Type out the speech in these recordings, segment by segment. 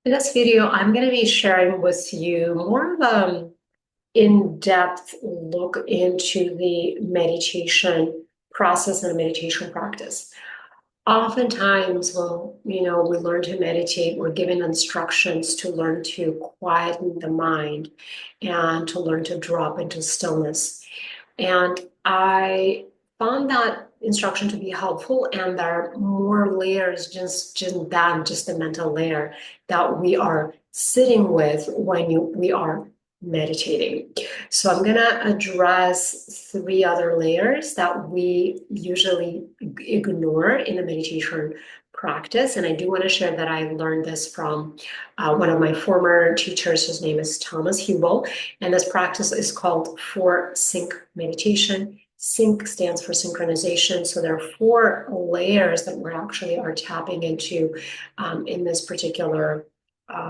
In this video, I'm going to be sharing with you more of an in-depth look into the meditation process and meditation practice. Oftentimes, when we learn to meditate, we're given instructions to learn to quieten the mind and to learn to drop into stillness. And I found that instruction to be helpful, and there are more layers than just the mental layer that we are sitting with when we are meditating. So I'm going to address three other layers that we usually ignore in the meditation practice. And I do want to share that I learned this from one of my former teachers. His name is Thomas Hubel. And this practice is called 4-Sync meditation. Sync stands for synchronization. So there are four layers that we're actually are tapping into in this particular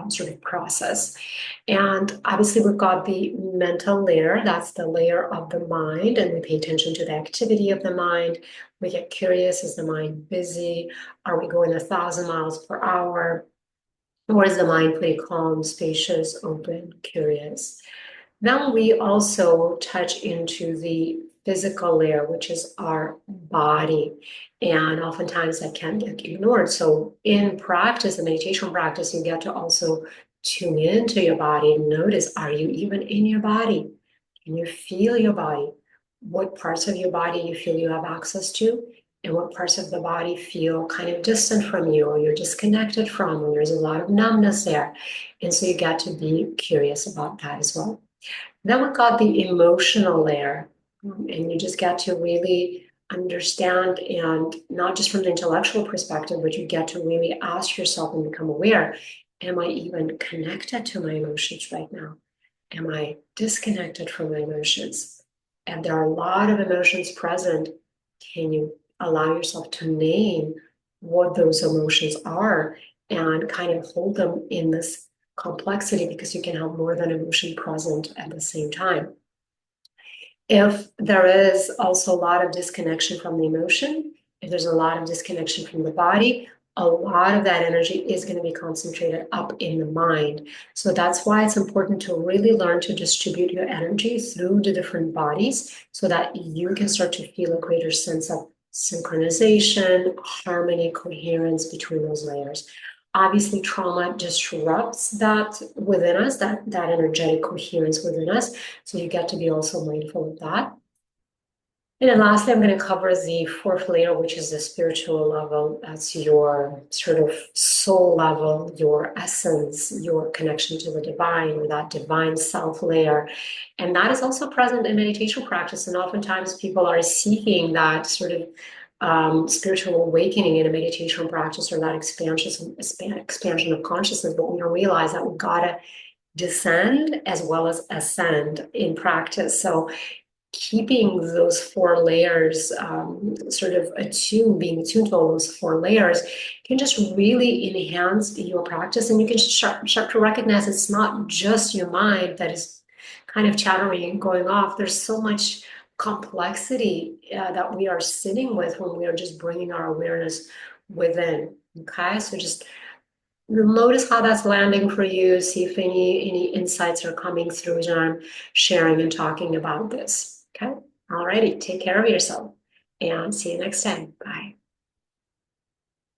sort of process. And obviously, we've got the mental layer. That's the layer of the mind, and we pay attention to the activity of the mind. We get curious: is the mind busy? Are we going 1,000 miles per hour? Or is the mind pretty calm, spacious, open, curious? Then we also touch into the physical layer, which is our body. And oftentimes that can get ignored. So in practice, the meditation practice, you get to also tune into your body and notice, are you even in your body? Can you feel your body? What parts of your body you feel you have access to? And what parts of the body feel kind of distant from you, or you're disconnected from, or there's a lot of numbness there. And so you get to be curious about that as well. Then we've got the emotional layer, and you just get to really understand, and not just from the intellectual perspective, but you get to really ask yourself and become aware, am I even connected to my emotions right now? Am I disconnected from my emotions? And there are a lot of emotions present. Can you allow yourself to name what those emotions are and kind of hold them in this complexity, because you can have more than emotion present at the same time. If there is also a lot of disconnection from the emotion, if there's a lot of disconnection from the body, a lot of that energy is going to be concentrated up in the mind. So that's why it's important to really learn to distribute your energy through the different bodies so that you can start to feel a greater sense of synchronization, harmony, coherence between those layers. Obviously, trauma disrupts that within us, that energetic coherence within us. So you get to be also mindful of that. And then lastly, I'm going to cover the fourth layer, which is the spiritual level. That's your sort of soul level, your essence, your connection to the divine, or that divine self layer. And that is also present in meditation practice. And oftentimes people are seeking that sort of spiritual awakening in a meditation practice, or that expansion of consciousness. But we don't realize that we've got to descend as well as ascend in practice. So keeping those four layers sort of being attuned to all those four layers can just really enhance your practice. And you can start to recognize it's not just your mind that is kind of chattering and going off. There's so much complexity that we are sitting with when we are just bringing our awareness within. Okay, so just notice how that's landing for you. See if any insights are coming through as I'm sharing and talking about this. Okay. All righty. Take care of yourself and see you next time. Bye.